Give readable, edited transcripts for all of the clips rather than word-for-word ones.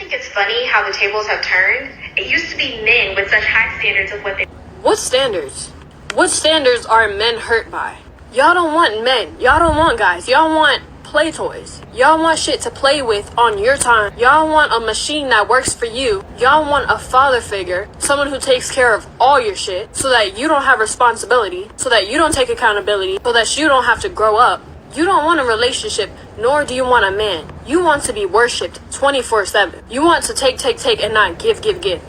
think it's funny how the tables have turned. It used to be men with such high standards of what they... What standards? What standards are men hurt by? Y'all don't want men. Y'all don't want guys. Y'all want play toys. Y'all want shit to play with on your time. Y'all want a machine that works for you. Y'all want a father figure, someone who takes care of all your shit so that you don't have responsibility, so that you don't take accountability, so that you don't have to grow up. You don't want a relationship, nor do you want a man. You want to be worshipped 24/7. You want to take and not give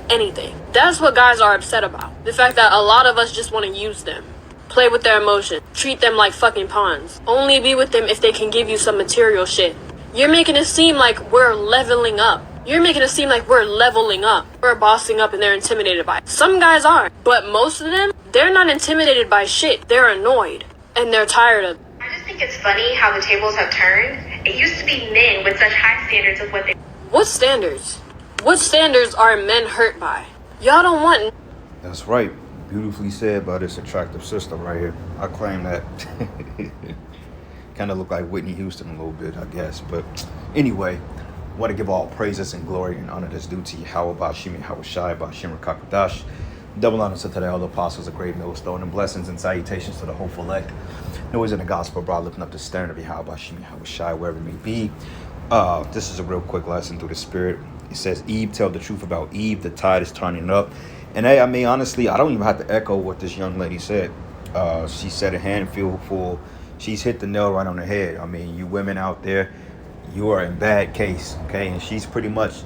anything. That's what guys are upset about. The fact that a lot of us just want to use them. Play with their emotions. Treat them like fucking pawns. Only be with them if they can give you some material shit. You're making it seem like we're leveling up. You're making it seem like we're leveling up. We're bossing up and they're intimidated by it. Some guys are, but most of them, they're not intimidated by shit. They're annoyed. And they're tired of it. I just think it's funny how the tables have turned. It used to be men with such high standards of what they... What standards? What standards are men hurt by? Y'all don't want... That's right. Beautifully said by this attractive sister right here. I claim that. Kind of look like Whitney Houston a little bit, I guess. But anyway, want to give all praises and glory and honor that's due to Yahweh Bashimi Hawashai Bashim Rakakadash. Double honor to the elder apostles, a great millstone, and blessings and salutations to the hopeful elect. Noise in the gospel, brought lifting up the stern of Yahweh Bashimi Hawashai, wherever it may be. This is a real quick lesson through the spirit. It says, Eve, tell the truth about Eve. The tide is turning up. And hey, I mean, honestly, I don't even have to echo what this young lady said. She said a handful full. She's hit the nail right on the head. I mean, you women out there, you are in bad case, okay? And she's pretty much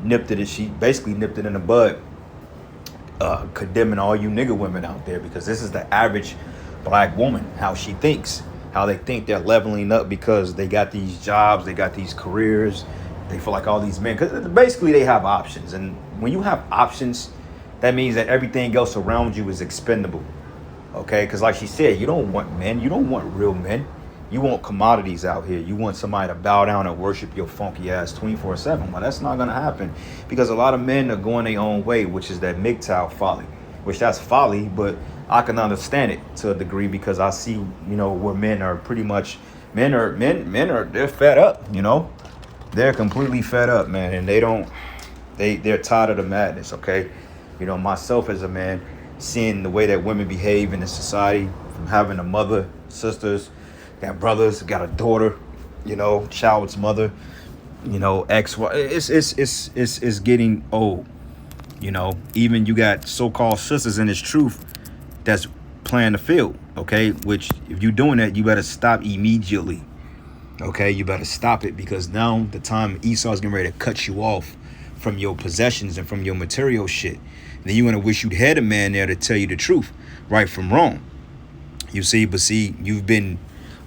nipped it. She basically nipped it in the bud, condemning all you nigga women out there, because this is the average black woman, how she thinks, how they think they're leveling up because they got these jobs, they got these careers, they feel like all these men, because basically they have options. And when you have options, that means that everything else around you is expendable, okay? Because like she said, you don't want men. You don't want real men. You want commodities out here. You want somebody to bow down and worship your funky ass 24/7. Well, that's not going to happen, because a lot of men are going their own way, which is that MGTOW folly, which that's folly, but I can understand it to a degree, because I see, where men are pretty much, they're fed up, They're completely fed up, man, and they're tired of the madness, okay? Myself as a man, seeing the way that women behave in the society, from having a mother, sisters, got brothers, got a daughter, child's mother, ex-wife, it's getting old, Even you got so-called sisters in this truth that's playing the field, okay? Which, if you're doing that, you better stop immediately, okay? You better stop it, because now the time Esau's getting ready to cut you off from your possessions and from your material shit. And then you're going to wish you'd had a man there to tell you the truth, right from wrong. You see, but see, you've been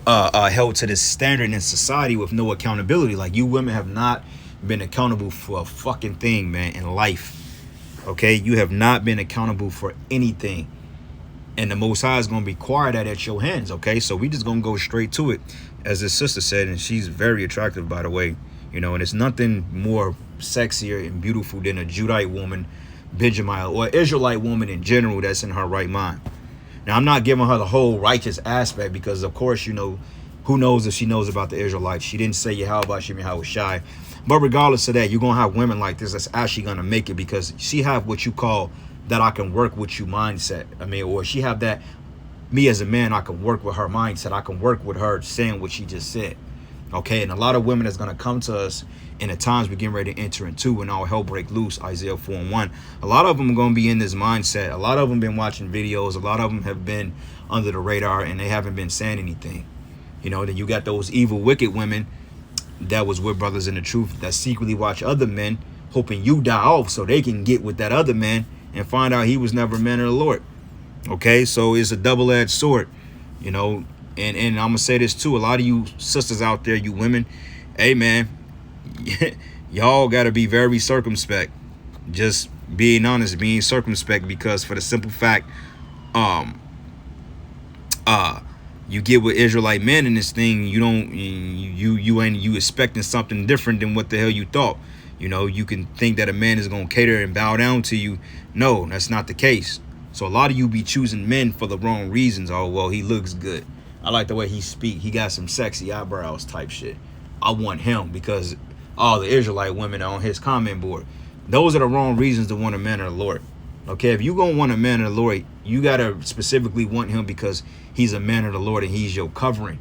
held to this standard in society with no accountability. Like, you women have not been accountable for a fucking thing, man, in life. Okay? You have not been accountable for anything. And the Most High is going to require that at your hands, okay? So we just going to go straight to it, as this sister said, and she's very attractive, by the way. And it's nothing more sexier and beautiful than a Judite woman, Benjamin, or Israelite woman in general that's in her right mind. Now, I'm not giving her the whole righteous aspect, because, of course, who knows if she knows about the Israelites. She didn't say Yahweh Shem Yahweh Shai. But regardless of that, you're going to have women like this that's actually going to make it, because she have what you call that I can work with you mindset. I mean, or she have that, me as a man, I can work with her mindset. I can work with her saying what she just said. Okay, and a lot of women that's going to come to us in the times we're getting ready to enter into when all hell break loose, Isaiah 4:1. A lot of them are going to be in this mindset. A lot of them been watching videos. A lot of them have been under the radar, and they haven't been saying anything. Then you got those evil, wicked women that was with brothers in the truth that secretly watch other men, hoping you die off so they can get with that other man and find out he was never a man of the Lord. Okay, so it's a double-edged sword, And I'm going to say this too. A lot of you sisters out there, you women, hey, man, y'all got to be very circumspect. Just being honest, being circumspect, because for the simple fact, you get with Israelite men in this thing, you expecting something different than what the hell you thought. You can think that a man is going to cater and bow down to you. No, that's not the case. So a lot of you be choosing men for the wrong reasons. Oh, well, he looks good. I like the way he speak. He got some sexy eyebrows type shit. I want him because all the Israelite women on his comment board. Those are the wrong reasons to want a man of the Lord. Okay, if you gonna want a man of the Lord, you gotta specifically want him because he's a man of the Lord and he's your covering.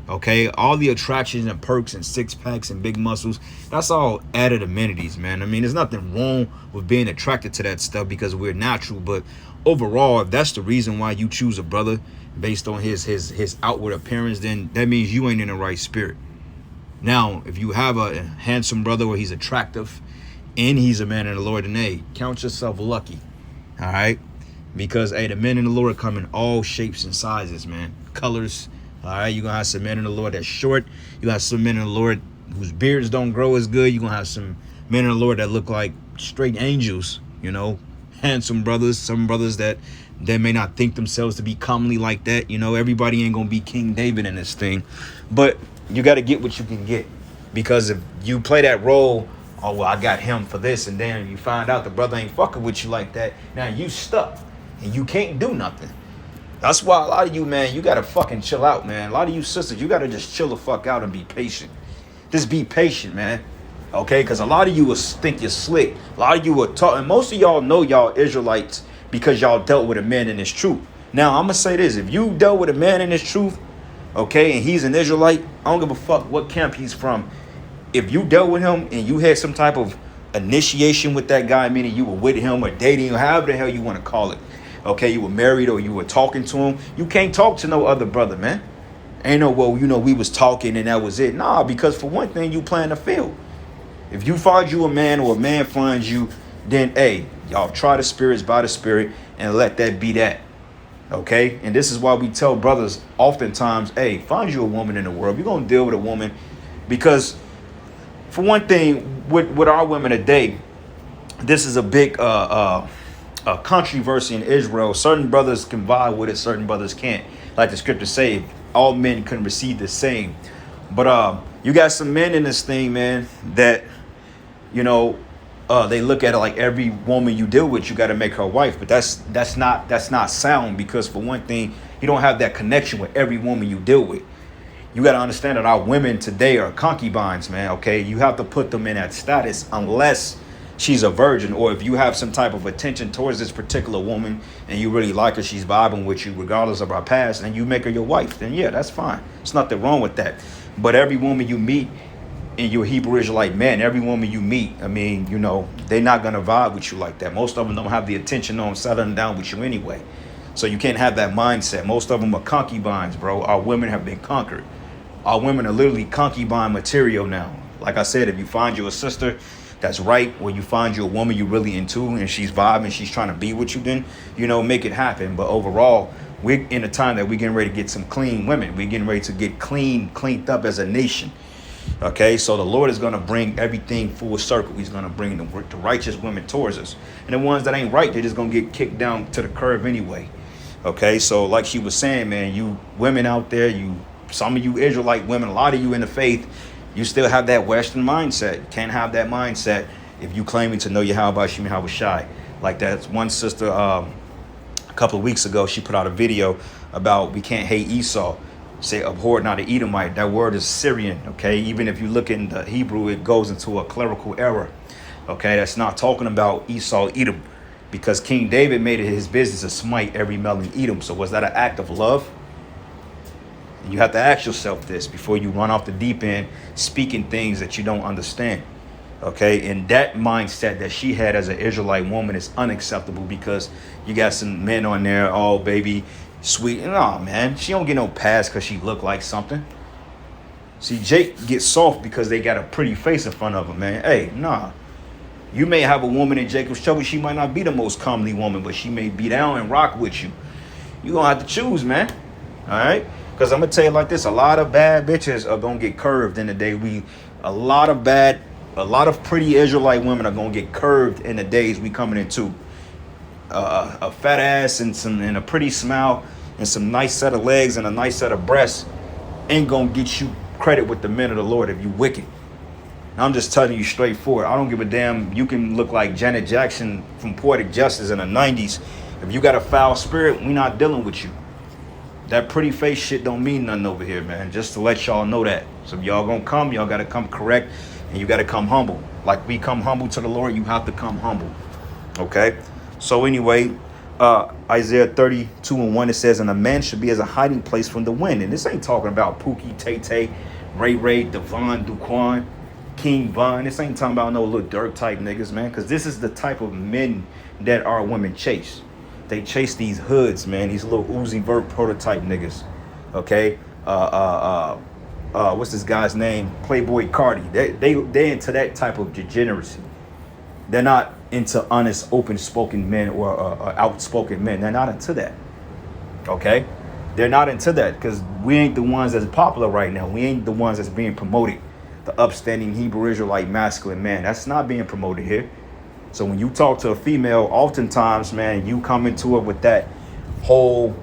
Okay, all the attractions and perks and six packs and big muscles, that's all added amenities, man. I mean, there's nothing wrong with being attracted to that stuff because we're natural. But overall, if that's the reason why you choose a brother based on his outward appearance, then that means you ain't in the right spirit. Now, if you have a handsome brother where he's attractive and he's a man of the Lord, then hey, count yourself lucky. All right, because hey, the men in the Lord come in all shapes and sizes, man, colors. All right, you're gonna have some men in the Lord that's short. You got some men in the Lord whose beards don't grow as good. You're gonna have some men in the Lord that look like straight angels, you know, handsome brothers. Some brothers that may not think themselves to be comely like that. You know, everybody ain't gonna be King David in this thing, but you got to get what you can get, because if you play that role, oh well, I got him for this, and then you find out the brother ain't fucking with you like that, now you stuck and you can't do nothing. That's why a lot of you, man, you gotta fucking chill out, man. A lot of you sisters, you gotta just chill the fuck out and be patient. Just be patient, man. Okay, because a lot of you will think you're slick. A lot of you will talk, and most of y'all know y'all Israelites because y'all dealt with a man in his truth. Now I'm gonna say this: if you dealt with a man in his truth, okay, and he's an Israelite, I don't give a fuck what camp he's from. If you dealt with him and you had some type of initiation with that guy, meaning you were with him or dating or however the hell you want to call it, okay, you were married or you were talking to him, you can't talk to no other brother, man. Ain't no, well, you know, we was talking and that was it. Nah, because for one thing, you playing the field. If you find you a man or a man finds you, then, hey, y'all try the spirits by the spirit and let that be that. Okay? And this is why we tell brothers oftentimes, hey, find you a woman in the world. You're going to deal with a woman because, for one thing, with our women today, this is a big controversy in Israel. Certain brothers can vibe with it, certain brothers can't. Like the scriptures say, all men can receive the same. But you got some men in this thing, man, that, you know, they look at it like every woman you deal with, you got to make her wife. But that's not sound, because for one thing, you don't have that connection with every woman you deal with. You got to understand that our women today are concubines, man. Okay, you have to put them in that status unless she's a virgin, or if you have some type of attention towards this particular woman and you really like her, she's vibing with you regardless of her past, and you make her your wife, then yeah, that's fine. There's nothing wrong with that. But every woman you meet in your Hebrew Israelite man, every woman you meet, I mean, you know, they're not going to vibe with you like that. Most of them don't have the attention on settling down with you anyway. So you can't have that mindset. Most of them are concubines, bro. Our women have been conquered. Our women are literally concubine material now. Like I said, if you find you a sister that's right, or you find you a woman you're really into and she's vibing, she's trying to be with you, then, you know, make it happen. But overall, we're in a time that we're getting ready to get some clean women. We're getting ready to get cleaned up as a nation. Okay, so the Lord is going to bring everything full circle. He's going to bring the righteous women towards us. And the ones that ain't right, they're just going to get kicked down to the curb anyway. Okay, so like she was saying, man, you women out there, some of you Israelite women, a lot of you in the faith, you still have that Western mindset. You can't have that mindset if you claiming to know Yahweh Shem Yahweh Shai. Like that one sister a couple of weeks ago, she put out a video about we can't hate Esau. Say abhor not an Edomite. That word is Syrian. Okay, even if you look in the Hebrew, it goes into a clerical error. Okay, that's not talking about Esau, Edom, because King David made it his business to smite every male in Edom. So was that an act of love? You have to ask yourself this before you run off the deep end speaking things that you don't understand. Okay, and that mindset that she had as an Israelite woman is unacceptable, because you got some men on there, oh baby, sweet. No, man, she don't get no pass because she look like something. See, Jake gets soft because they got a pretty face in front of him, man. Hey, nah. You may have a woman in Jacob's trouble. She might not be the most comely woman, but she may be down and rock with you. You gonna have to choose, man. All right. Because I'm going to tell you like this, a lot of bad bitches are going to get curved in the day. A lot of pretty Israelite women are going to get curved in the days we coming into. A fat ass and a pretty smile and some nice set of legs and a nice set of breasts ain't going to get you credit with the men of the Lord if you wicked. I'm just telling you straightforward. I don't give a damn. You can look like Janet Jackson from Poetic Justice in the 90s. If you got a foul spirit, we not dealing with you. That pretty face shit don't mean nothing over here, man. Just to let y'all know that. So if y'all gonna come, y'all gotta come correct And you got to come humble. Like we come humble to the Lord, you have to come humble. Okay? So anyway, Isaiah 32:1, it says, and a man should be as a hiding place from the wind. And this ain't talking about Pookie, Tay-Tay, Ray, Devon, Duquan, King Von. This ain't talking about no little dirt type niggas, man. Because this is the type of men that our women chase. They chase these hoods, man. These little Uzi Vert prototype niggas. Okay? What's this guy's name? Playboy Cardi. They into that type of degeneracy. They're not into honest, open-spoken men or outspoken men. They're not into that. Okay? They're not into that because we ain't the ones that's popular right now. We ain't the ones that's being promoted. The upstanding Hebrew Israelite masculine man. That's not being promoted here. So when you talk to a female, oftentimes, man, you come into it with that whole,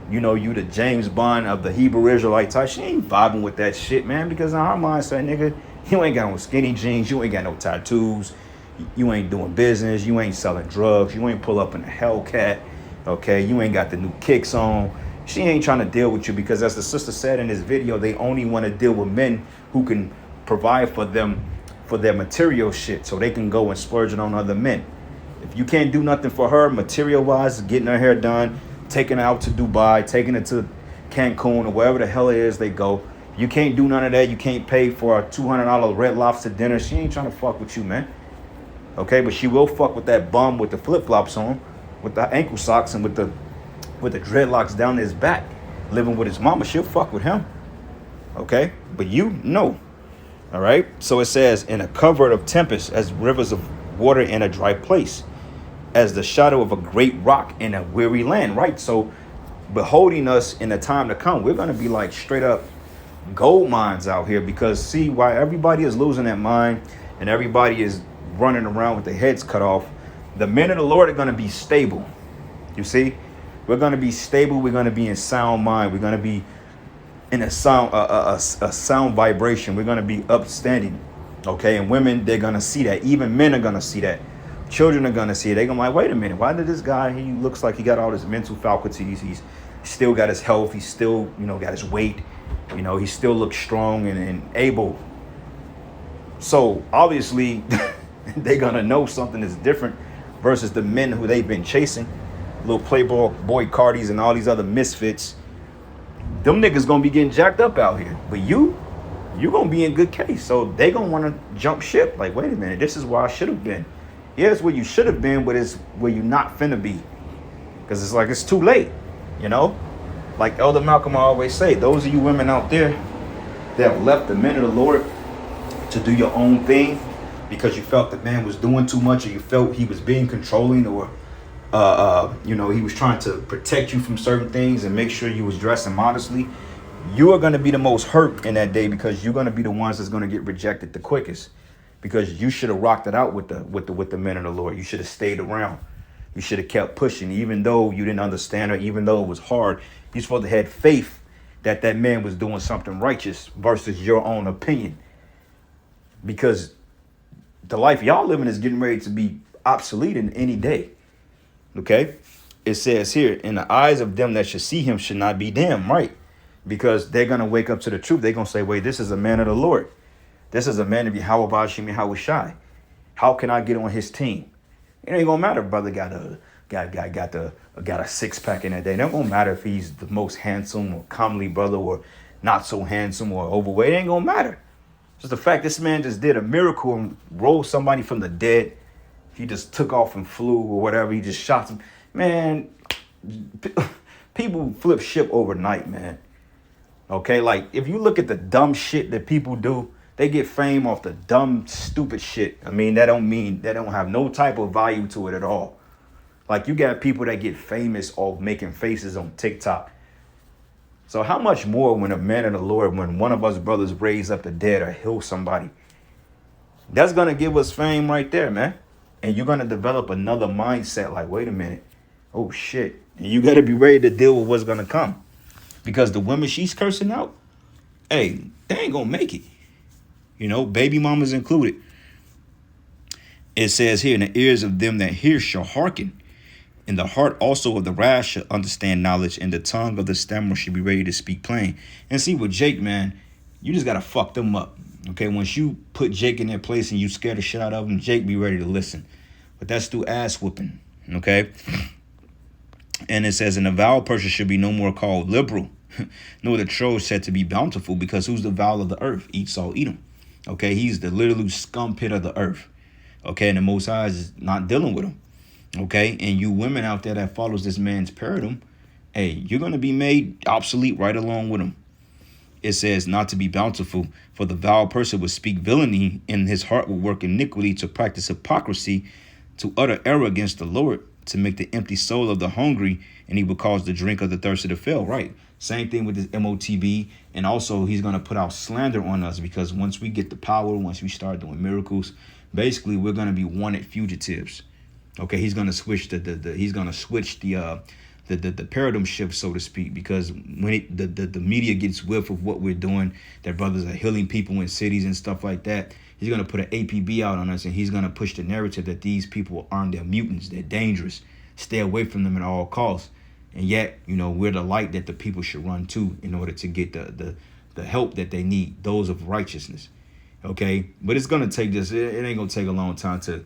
you the James Bond of the Hebrew Israelite type. She ain't vibing with that shit, man, because in her mindset, nigga, you ain't got no skinny jeans. You ain't got no tattoos. You ain't doing business. You ain't selling drugs. You ain't pull up in a Hellcat. Okay, you ain't got the new kicks on. She ain't trying to deal with you because, as the sister said in this video, they only want to deal with men who can provide for them for their material shit so they can go and splurge it on other men. If you can't do nothing for her material-wise, getting her hair done, taking her out to Dubai, taking her to Cancun or wherever the hell it is they go, you can't do none of that. You can't pay for a $200 Red Lobster dinner. She ain't trying to fuck with you, man. Okay, but she will fuck with that bum with the flip-flops on, with the ankle socks and with the dreadlocks down his back, living with his mama. She'll fuck with him. Okay, but no. All right, so it says, in a covert of tempest, as rivers of water in a dry place, as the shadow of a great rock in a weary land. Right, so beholding us in the time to come, we're going to be like straight up gold mines out here, because see, why everybody is losing their mind and everybody is running around with their heads cut off, the men of the Lord are going to be stable. You see, we're going to be stable. We're going to be in sound mind. We're going to be in a sound vibration. We're going to be upstanding. Okay, and women, they're going to see that. Even men are going to see that. Children are going to see it. They're going to be like, wait a minute, why did this guy, he looks like he got all his mental faculties. He's still got his health. He's still, got his weight. He still looks strong and able. So obviously they're going to know something is different versus the men who they've been chasing. Little Playboy Cardis and all these other misfits. Them niggas going to be getting jacked up out here. But you're going to be in good case. So they going to want to jump ship. Like, wait a minute, this is where I should have been. Yeah, it's where you should have been, but it's where you're not finna be. Because it's like, it's too late, Like Elder Malcolm always say, those of you women out there that have left the men of the Lord to do your own thing because you felt the man was doing too much, or you felt he was being controlling, or he was trying to protect you from certain things and make sure you was dressing modestly, you are going to be the most hurt in that day, because you're going to be the ones that's going to get rejected the quickest, because you should have rocked it out with the men of the Lord. You should have stayed around. You should have kept pushing, even though you didn't understand, or even though it was hard. You're supposed to have faith that that man was doing something righteous versus your own opinion, because the life y'all living is getting ready to be obsolete in any day. Okay, it says here, in the eyes of them that should see him should not be dim, right? Because they're going to wake up to the truth. They're going to say, wait, this is a man of the Lord. This is a man of Yahweh Bashim Yahweh Shai. How can I get on his team? It ain't going to matter if brother got a six-pack in that day. It ain't going to matter if he's the most handsome or comely brother, or not so handsome or overweight. It ain't going to matter. Just the fact this man just did a miracle and rolled somebody from the dead. He just took off and flew or whatever. He just shot some. Man, people flip ship overnight, man. Okay, like if you look at the dumb shit that people do, they get fame off the dumb, stupid shit. I mean, that don't have no type of value to it at all. Like you got people that get famous off making faces on TikTok. So how much more when a man of the Lord, when one of us brothers raise up the dead or heal somebody, that's going to give us fame right there, man. And you're going to develop another mindset like, wait a minute. Oh, shit. And you got to be ready to deal with what's going to come. Because the women she's cursing out, hey, they ain't going to make it. Baby mamas included. It says here, in the ears of them that hear shall hearken. And the heart also of the rash shall understand knowledge. And the tongue of the stammerer should be ready to speak plain. And see with Jake, man, you just got to fuck them up. Okay, once you put Jake in that place and you scare the shit out of him, Jake be ready to listen. But that's through ass whooping. Okay. And it says, an avowed person should be no more called liberal, nor the troll said to be bountiful, because who's the vow of the earth? Esau, Edom. Okay, he's the literal scum pit of the earth. Okay, and the Most High is not dealing with him. Okay, and you women out there that follows this man's paradigm, hey, you're going to be made obsolete right along with him. It says not to be bountiful, for the vile person would speak villainy, and his heart will work iniquity, to practice hypocrisy, to utter error against the Lord, to make the empty soul of the hungry, and he will cause the drink of the thirsty to fail. Right. Same thing with this MOTB. And also he's going to put out slander on us, because once we get the power, once we start doing miracles, basically we're going to be wanted fugitives. Okay, he's going to switch the paradigm shift, so to speak, because when the media gets whiff of what we're doing, that brothers are healing people in cities and stuff like that, he's going to put an APB out on us, and he's going to push the narrative that these people are armed, they're mutants, they're dangerous, stay away from them at all costs. And yet, you know, we're the light that the people should run to in order to get the help that they need, those of righteousness. Okay, but it's going to take this, it ain't going to take a long time to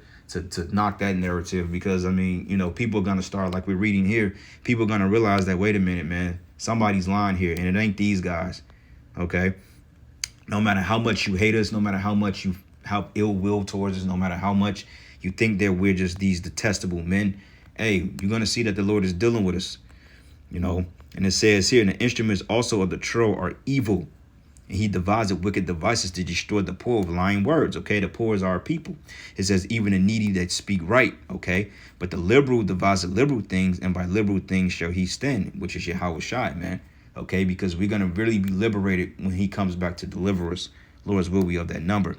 knock that narrative, because I mean, you know, people are going to start, like we're reading here, people are going to realize that, wait a minute, man, somebody's lying here, and it ain't these guys. Okay, no matter how much you hate us, no matter how much you have ill will towards us, no matter how much you think that we're just these detestable men, hey, you're going to see that the Lord is dealing with us, you know. And it says here, and the instruments also of the troll are evil, and he devised wicked devices to destroy the poor with lying words. Okay, the poor is our people. It says, even the needy that speak right. Okay, but the liberal devised liberal things, and by liberal things shall he stand, which is Yahweh Shai, man. Okay, because we're going to really be liberated when he comes back to deliver us. Lord's will be of that number.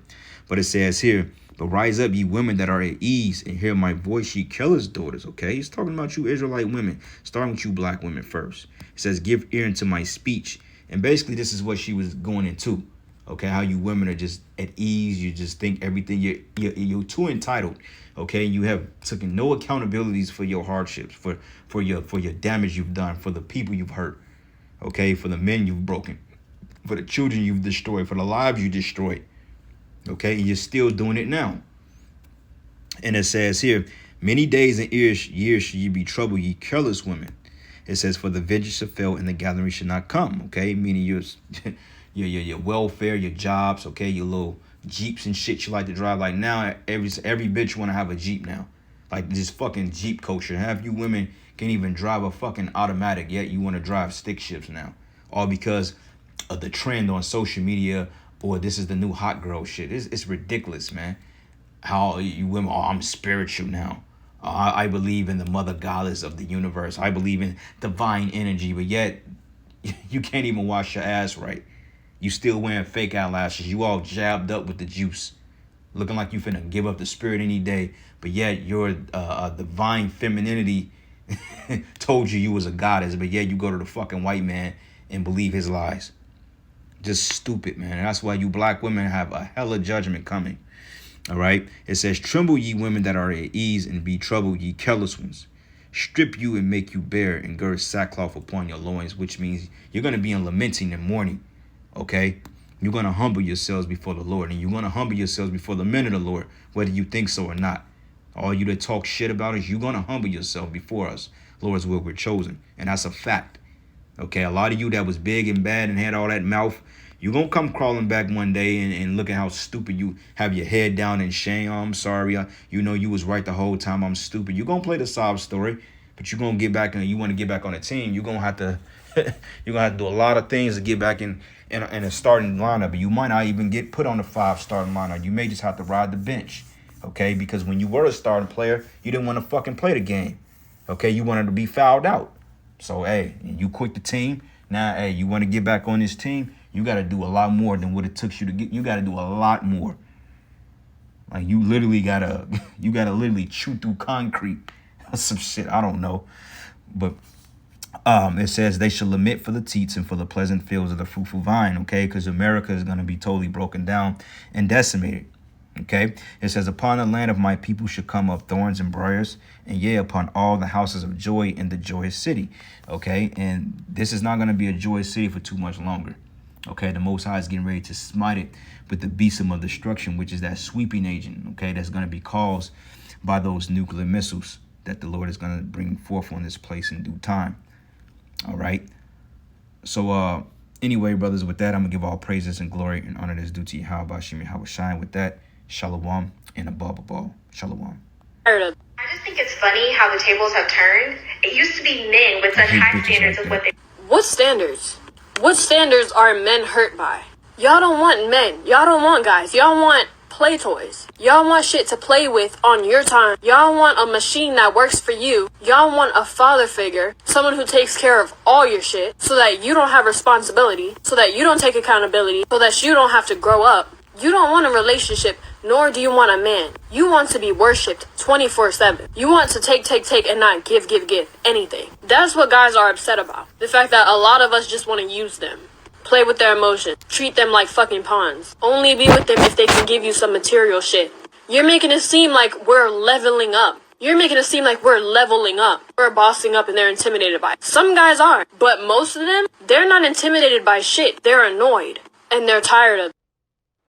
But it says here, but rise up, ye women that are at ease, and hear my voice, ye killers' daughters. Okay, he's talking about you Israelite women, starting with you black women first. It says, give ear unto my speech. And basically, this is what she was going into. Okay, how you women are just at ease. You just think everything, you're too entitled. Okay, you have taken no accountabilities for your hardships, for your damage you've done, for the people you've hurt. Okay, for the men you've broken, for the children you've destroyed, for the lives you destroyed. Okay, and you're still doing it now. And it says here, many days and years shall ye be troubled, ye careless women. It says, for the vengeance shall fail, and the gathering should not come. Okay, meaning your welfare, your jobs, okay, your little Jeeps and shit you like to drive. Like now, every bitch want to have a Jeep now. Like this fucking Jeep culture. Half you women can't even drive a fucking automatic, yet you want to drive stick shifts now. All because of the trend on social media, or this is the new hot girl shit. It's ridiculous, man. How you women, oh, I'm spiritual now. I believe in the mother goddess of the universe. I believe in divine energy, but yet you can't even wash your ass right. You still wearing fake eyelashes. You all jabbed up with the juice, looking like you finna give up the spirit any day, but yet your divine femininity told you was a goddess, but yet you go to the fucking white man and believe his lies. Just stupid, man. And that's why you black women have a hella judgment coming. All right. It says, tremble ye women that are at ease, and be troubled ye careless ones. Strip you and make you bare, and gird sackcloth upon your loins, which means you're going to be in lamenting and mourning. Okay. You're going to humble yourselves before the Lord, and you're going to humble yourselves before the men of the Lord, whether you think so or not. All you that talk shit about us, you're going to humble yourself before us. Lord's will, we're chosen. And that's a fact. Okay. A lot of you that was big and bad and had all that mouth, you're going to come crawling back one day and look at how stupid you have your head down in shame. Oh, I'm sorry. You know you was right the whole time. I'm stupid. You're going to play the sob story, but you're going to get back, and you want to get back on the team. You're going to have to you're going to have to do a lot of things to get back in a starting lineup. But you might not even get put on the 5 starting lineup. You may just have to ride the bench. Okay, because when you were a starting player, you didn't want to fucking play the game. Okay, you wanted to be fouled out. So, hey, you quit the team. Now, hey, you want to get back on this team, you got to do a lot more than what it took you to get. You got to do a lot more. Like you literally got to literally chew through concrete or some shit. I don't know. But it says they shall lament for the teats and for the pleasant fields of the fruitful vine. Okay, because America is going to be totally broken down and decimated. Okay, it says, upon the land of my people should come up thorns and briars, and yea, upon all the houses of joy in the joyous city. Okay, and this is not going to be a joyous city for too much longer. Okay, the Most High is getting ready to smite it with the beast of destruction, which is that sweeping agent, okay, that's going to be caused by those nuclear missiles that the Lord is going to bring forth on this place in due time. All right. So, anyway, brothers, with that, I'm going to give all praises and glory and honor that's due to Yahweh Bashim Yahweh Shine. With that, shalom and above. Shalom. I just think it's funny how the tables have turned. It used to be men with such high standards of what they... What standards? What standards are men hurt by? Y'all don't want men. Y'all don't want guys. Y'all want play toys. Y'all want shit to play with on your time. Y'all want a machine that works for you. Y'all want a father figure, someone who takes care of all your shit so that you don't have responsibility, so that you don't take accountability, so that you don't have to grow up. You don't want a relationship, nor do you want a man. You want to be worshipped 24/7. You want to take and not give anything. That's what guys are upset about. The fact that a lot of us just want to use them. Play with their emotions. Treat them like fucking pawns. Only be with them if they can give you some material shit. You're making it seem like we're leveling up. You're making it seem like we're leveling up. We're bossing up and they're intimidated by it. Some guys are, but most of them, they're not intimidated by shit. They're annoyed. And they're tired of it.